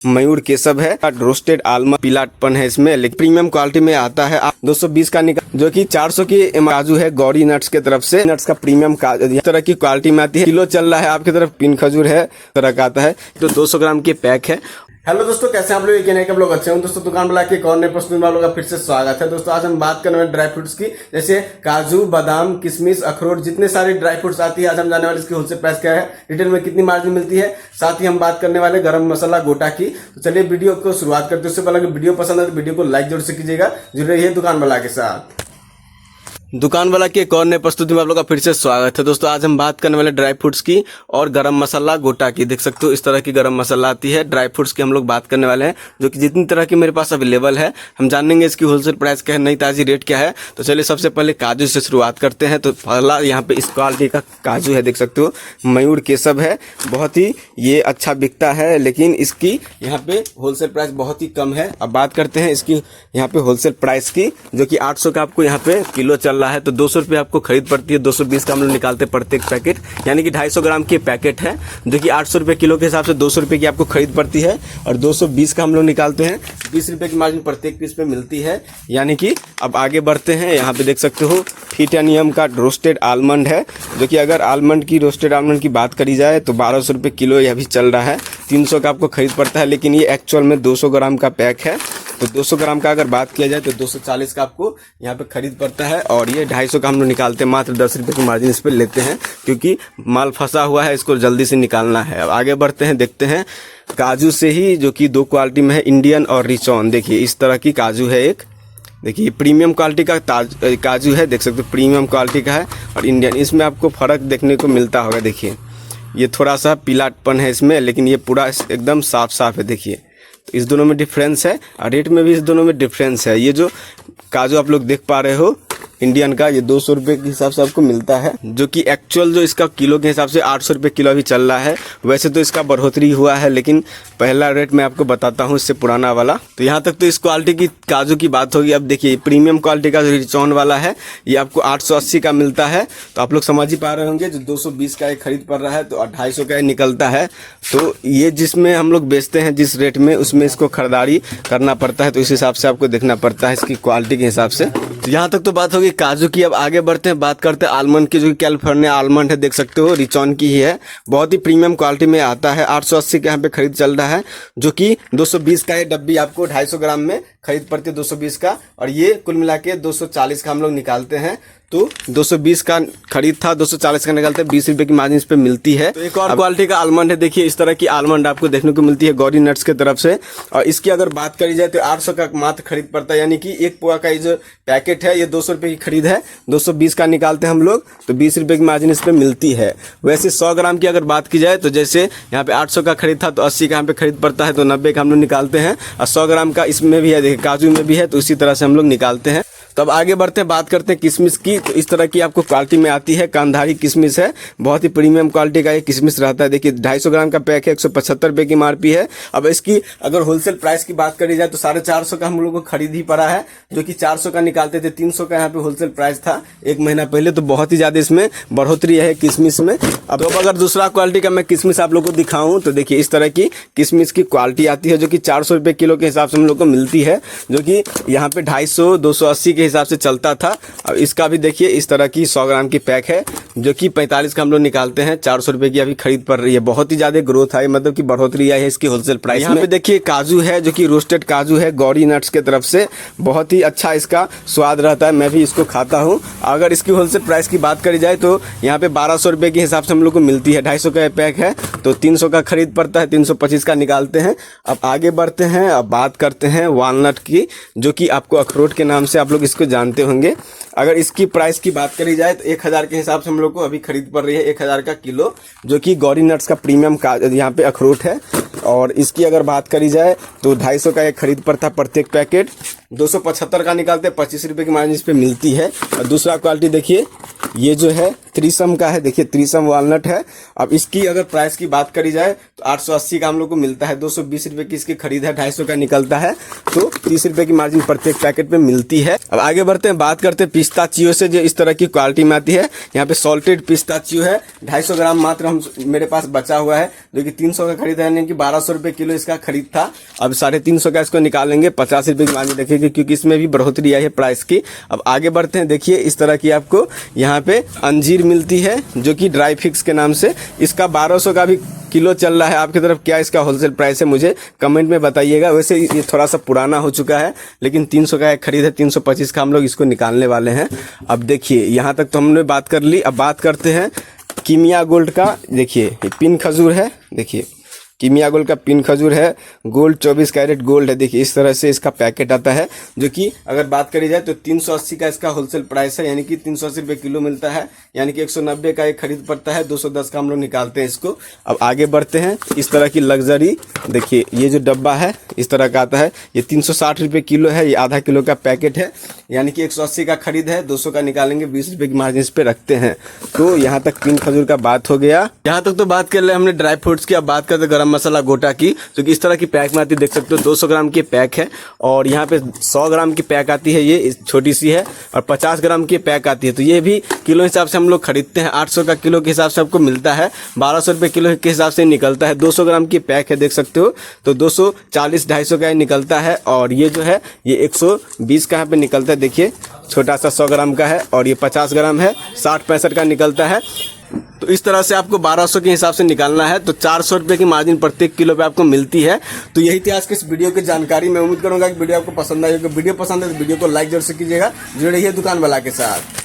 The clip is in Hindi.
मयूर केसव है। रोस्टेड आलमंड पीलापन है इसमें, लेकिन प्रीमियम क्वालिटी में आता है। 220 का निकाल जो कि 400 की काजू है गौरी नट्स के तरफ से। नट्स का प्रीमियम इस तरह की क्वालिटी में आती है। किलो चल रहा है आपकी तरफ, पिन खजूर है तरह का आता है। तो 200 ग्राम के पैक है। हेलो दोस्तों, कैसे आप लोग? ये कहने के लोग अच्छे हैं दोस्तों। दुकान वाला के एक और नए प्रस्तुति में आप लोगों का फिर से स्वागत है दोस्तों। आज हम बात करने वाले ड्राई फ्रूट्स की, जैसे काजू, बादाम, किशमिश, अखरोट, जितने सारे ड्राई फ्रूट्स आती है। आज हम जानने वाले इसकी होलसेल प्राइस क्या है, रिटेल में कितनी मार्जिन मिलती है। साथ ही हम बात करने वाले गरम मसाला गोटा की। तो चलिए वीडियो को शुरुआत करते हैं। उससे पहले अगर वीडियो पसंद है तो वीडियो को लाइक जरूर से कीजिएगा। जुड़े रहिए दुकान वाला के साथ। दुकान वाला की एक और नए प्रस्तुति में आप लोग का फिर से स्वागत है दोस्तों। आज हम बात करने वाले ड्राई फ्रूट्स की और गरम मसाला गोटा की। देख सकते हो इस तरह की गरम मसाला आती है। ड्राई फ्रूट्स की हम लोग बात करने वाले हैं, जो कि जितनी तरह की मेरे पास अवेलेबल है। हम जानेंगे इसकी होलसेल प्राइस क्या है, नई ताज़ी रेट क्या है। तो चलिए सबसे पहले काजू से शुरुआत करते हैं। तो पहला यहाँ पे इस क्वालिटी का काजू है, देख सकते हो मयूर केसव है। बहुत ही ये अच्छा बिकता है, लेकिन इसकी यहाँ पे होलसेल प्राइस बहुत ही कम है। अब बात करते हैं इसकी यहाँ पे होलसेल प्राइस की, जो कि 800 का आपको यहाँ पे किलो चल रहा है। तो 200 रुपये आपको खरीद पड़ती है। 220 का हम लोग निकालते प्रत्येक पैकेट, यानी कि 250 ग्राम के पैकेट है, जो कि 800 रुपये किलो के हिसाब से 200 रुपये की आपको खरीद पड़ती है। और 220 का हम लोग निकालते हैं, 20 रुपये की मार्जिन प्रत्येक पीस पे मिलती है। यानी कि अब आगे बढ़ते हैं। यहाँ पे देख सकते हो टिटेनियम का रोस्टेड आलमंड है, जो कि अगर आलमंड की रोस्टेड आलमंड की बात करी जाए तो 1200 रुपये किलो यह भी चल रहा है। 300 का आपको खरीद पड़ता है, लेकिन ये एक्चुअल में 200 ग्राम का पैक है। तो 200 ग्राम का अगर बात किया जाए तो 240 का आपको यहाँ पे खरीद पड़ता है। और ये 250 का हम लोग निकालते हैं, मात्र 10 रुपये की मार्जिन इस पर लेते हैं, क्योंकि माल फंसा हुआ है, इसको जल्दी से निकालना है। अब आगे बढ़ते हैं, देखते हैं काजू से ही, जो कि दो क्वालिटी में है, इंडियन और रिचॉन। देखिए इस तरह की काजू है एक। देखिए प्रीमियम क्वालिटी का काजू है, देख सकते हो प्रीमियम क्वालिटी का है। और इंडियन, इसमें आपको फ़र्क देखने को मिलता होगा। देखिए ये थोड़ा सा पीलापन है इसमें, लेकिन ये पूरा एकदम साफ साफ है। देखिए तो इस दोनों में डिफरेंस है, और रेट में भी इस दोनों में डिफरेंस है। ये जो काजू आप लोग देख पा रहे हो इंडियन का, ये 200 रुपये के हिसाब से आपको मिलता है, जो कि एक्चुअल जो इसका किलो के हिसाब से 800 रुपये किलो अभी चल रहा है। वैसे तो इसका बढ़ोतरी हुआ है, लेकिन पहला रेट मैं आपको बताता हूँ, इससे पुराना वाला। तो यहाँ तक तो इस क्वालिटी की काजू की बात होगी। अब देखिए प्रीमियम क्वालिटी का जो रिचॉन वाला है, ये आपको 880 का मिलता है। तो आप लोग समझ ही पा रहे होंगे, जो 220 का एक खरीद पड़ रहा है तो 250 का निकलता है। तो ये जिसमें हम लोग बेचते हैं जिस रेट में, उसमें इसको खरीदारी करना पड़ता है। तो इस हिसाब से आपको देखना पड़ता है इसकी क्वालिटी के हिसाब से। तो यहाँ तक तो बात होगी काजू की। अब आगे बढ़ते हैं, बात करते हैं आलमंड की, जो कि कैलिफोर्निया आलमंड है, देख सकते हो रिचॉन की ही है। बहुत ही प्रीमियम क्वालिटी में आता है। 880 के यहाँ पे खरीद चल रहा है, जो कि 220 का ये डब्बी आपको 250 ग्राम में खरीद पड़ती है 220 का। और ये कुल मिला के 240 का हम लोग निकालते हैं। तो 220 का खरीद था, 240 का निकालते हैं, 20 रुपये की मार्जिन इस पे मिलती है। तो एक और क्वालिटी का आलमंड है, देखिए इस तरह की आलमंड आपको देखने को मिलती है गौरी नट्स के तरफ से। और इसकी अगर बात करी जाए तो 800 का मात्र खरीद पड़ता है, यानी कि एक पुआ का ये जो पैकेट है ये 200 रुपये की खरीद है। 220 का निकालते हैं हम लोग, तो 20 रुपये की मार्जिन इस पर मिलती है। वैसे 100 ग्राम की अगर बात की जाए तो जैसे यहाँ पे 800 का खरीद था, तो 80 का यहाँ पे खरीद पड़ता है, तो 90 का हम लोग निकालते हैं। और 100 ग्राम का इसमें भी है, देखिए काजू में भी है, तो इसी तरह से हम लोग निकालते हैं। तो अब आगे बढ़ते हैं, बात करते हैं किशमिश की। तो इस तरह की आपको क्वालिटी में आती है, कांधारी किशमिश है। बहुत ही प्रीमियम क्वालिटी का ये किशमिश रहता है। देखिए 250 ग्राम का पैक है, 175 रुपये की MRP है। अब इसकी अगर होलसेल प्राइस की बात करी जाए तो 450 का हम लोग को खरीद ही पड़ा है, जो कि 400 का निकालते थे। 300 का यहाँ पे होलसेल प्राइस था एक महीना पहले। तो बहुत ही ज्यादा इसमें बढ़ोतरी है किशमिश में। अब अगर दूसरा क्वालिटी का मैं किशमिश आप लोग को दिखाऊं तो देखिए इस तरह की किशमिश की क्वालिटी आती है, जो कि 400 रुपये किलो के हिसाब से हम लोग को मिलती है, जो कि यहाँ पे 250 280 के हिसाब से चलता था। अब इसका भी देखिए इस तरह की 100 ग्राम की पैक है, जो कि 45 का हम लोग निकालते हैं। 400 रुपये की अभी खरीद पड़ रही है। बहुत ही ज्यादा ग्रोथ है, मतलब कि बढ़ोतरी आई है इसकी होलसेल प्राइस। यहाँ पे देखिए काजू है, जो कि रोस्टेड काजू है गौरी नट्स के तरफ से। बहुत ही अच्छा इसका स्वाद रहता है, मैं भी इसको खाता हूँ। अगर इसकी होलसेल प्राइस की बात करी जाए तो यहाँ पे 1200 रुपये के हिसाब से हम लोग को मिलती है। 250 का पैक है, तो 300 का खरीद पड़ता है, 325 का निकालते हैं। अब आगे बढ़ते हैं, अब बात करते हैं वालनट की, जो कि आपको अखरोट के नाम से आप लोग इसको जानते होंगे। अगर इसकी प्राइस की बात करी जाए तो 1000 के हिसाब से हम लोग को अभी खरीद पड़ रही है, 1000 का किलो, जो कि गौरी नट्स का प्रीमियम का यहाँ पे अखरोट है। और इसकी अगर बात करी जाए तो 250 का एक खरीद पड़ता है प्रत्येक पैकेट। 275 का निकालते हैं, 25 रुपए की मार्जिन इस पे मिलती है। और दूसरा क्वालिटी देखिए, ये जो है त्रिसम का है, देखिए त्रिसम वॉलनट है। अब इसकी अगर प्राइस की बात करी जाए तो 880 का हम लोग को मिलता है, 220 रुपए की इसकी खरीद है, 250 का निकलता है, तो 30 रुपए की मार्जिन प्रत्येक पैकेट पे मिलती है। अब आगे बढ़ते हैं, बात करते हैं पिस्ताचियो से, जो इस तरह की क्वालिटी में आती है। यहाँ पे सॉल्टेड पिस्ताचियो है, 250 ग्राम मात्र मेरे पास बचा हुआ है, जो कि 300 का खरीद है, यानी कि 1200 रुपए किलो इसका खरीद था। अब 350 का इसको निकालेंगे, 50 रुपए की मार्जिन रखेगी, क्योंकि इसमें भी बढ़ोतरी आई है प्राइस की। अब आगे बढ़ते हैं, देखिए इस तरह की आपको यहाँ पे अंजीर मिलती है, जो कि ड्राई फिक्स के नाम से, इसका 1200 का भी किलो चल रहा है। आपकी तरफ क्या इसका होलसेल प्राइस है मुझे कमेंट में बताइएगा। वैसे ये थोड़ा सा पुराना हो चुका है, लेकिन 300 का एक खरीद है, 325 का हम लोग इसको निकालने वाले हैं। अब देखिए यहाँ तक तो हमने बात कर ली। अब बात करते हैं कीमिया गोल्ड का। देखिए ये पिन खजूर है, देखिए कीमिया गोल्ड का पिन खजूर है, गोल्ड 24 कैरेट गोल्ड है। देखिए इस तरह से इसका पैकेट आता है, जो कि अगर बात करी जाए तो 380 का इसका होलसेल प्राइस है, यानी कि 380 रुपये किलो मिलता है, यानी कि 190 का एक खरीद पड़ता है, 210 का हम लोग निकालते हैं इसको। अब आगे बढ़ते हैं, इस तरह की लग्जरी, देखिए ये जो डब्बा है इस तरह का आता है, ये 360 रुपये किलो है, ये आधा किलो का पैकेट है, यानी कि 180 का खरीद है, 200 का निकालेंगे, 20 रुपये की मार्जिन इस पे रखते हैं। तो यहाँ तक पिन खजूर का बात हो गया। यहाँ तक तो बात कर ले हमने ड्राई फ्रूट्स की। अब बात करते गरम मसाला गोटा की, जो कि इस तरह की पैक में आती है, देख सकते हो 200 ग्राम की पैक है, और यहाँ पे 100 ग्राम की पैक आती है, ये छोटी सी है, और 50 ग्राम की पैक आती है। तो ये भी किलो हिसाब से हम लोग खरीदते हैं, 800 का किलो के हिसाब से आपको मिलता है, 1200 रुपये किलो के हिसाब से निकलता है। 200 ग्राम की पैक है, देख सकते हो, तो 240-250 का निकलता है। और ये जो है ये 120 का यहाँ पे निकलता है, देखिए छोटा सा 100 ग्राम का है, और ये 50 ग्राम है, 60-65 का निकलता है। तो इस तरह से आपको 1200 के हिसाब से निकालना है, तो 400 रुपये की मार्जिन प्रत्येक किलो पे आपको मिलती है। तो यही थी आज के इस वीडियो की जानकारी। मैं उम्मीद करूंगा कि वीडियो आपको पसंद आई होगी। वीडियो पसंद है तो वीडियो को लाइक जरूर से कीजिएगा। जुड़े रहिए दुकान वाला के साथ।